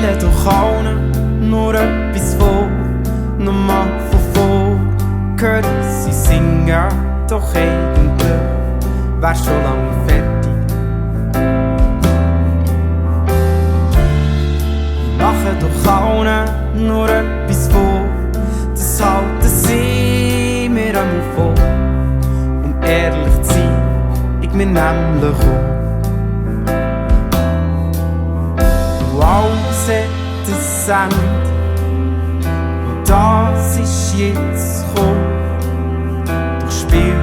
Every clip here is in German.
spielen doch allen nur etwas vor, nochmal von vor. Gehört sie singen, doch eigentlich wär's schon lang fertig. Ich mache doch allen nur etwas vor, das halten sie mir einmal vor. Um ehrlich zu sein, ich mir nämlich auch. Alles hat ein Ende und das ist jetzt gekommen. Doch spiel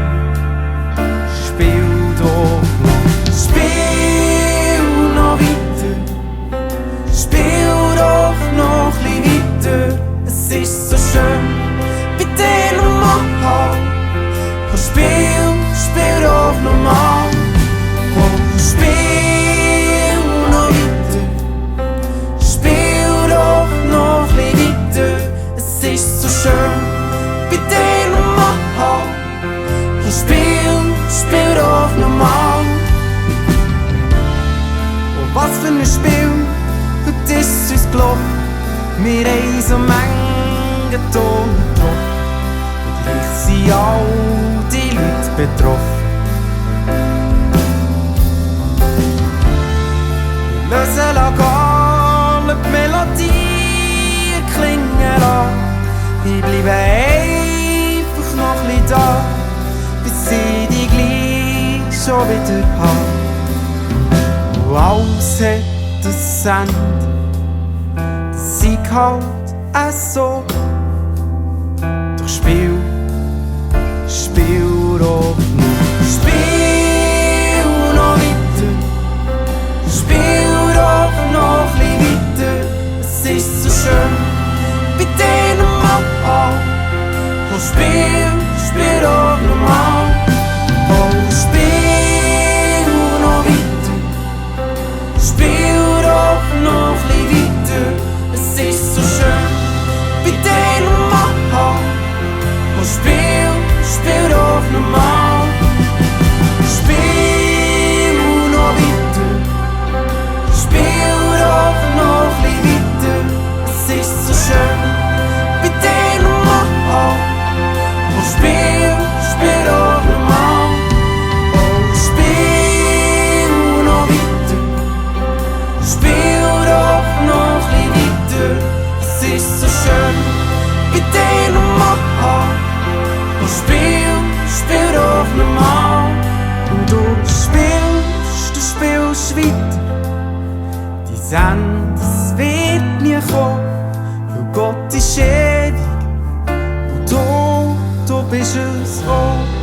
doch noch. Spiel noch weiter, spiel doch noch ein bisschen weiter. Es ist so schön, bei dir nochmal. Komm, spiel doch nochmal. Komm, spiel noch weiter, spiel doch noch ein bisschen weiter. Es ist so schön, bei dir nochmal. Komm, spiel doch nochmal. Oh, was für ein Spiel, heute ist es uns gelungen. Wir haben so Mengen Ton getroffen. Und gleich sind all die Leute betroffen. Wir lösen alle die Melodie klingen lassen. Ich bleibe einfach noch ein bisschen da, bis ich die gleich schon wieder habe. Und alles hat ein Ende, das ich halt auch so. Doch spiel doch noch. Spiel noch weiter, spiel doch noch ein bisschen weiter. Es ist so schön, bei dir nochmal. Oh, spiel doch nochmal. Oh, spiel noch weiter, spiel doch noch ein bisschen weiter. Es ist so schön, bei dir nochmal. Oh, spiel doch nochmal. Spiel noch weiter, spiel doch noch ein weiter. Es ist so schön, bei dir nochmal. Oh, spiel doch nochmal. Oh, spiel noch weiter, spiel doch noch ein weiter. Es ist so schön, bei dir nochmal. Oh, spiel doch nochmal. Und du spielst weiter. Dein Ende, das wird nie kommen, weil Gott ist ewig und du bist es auch.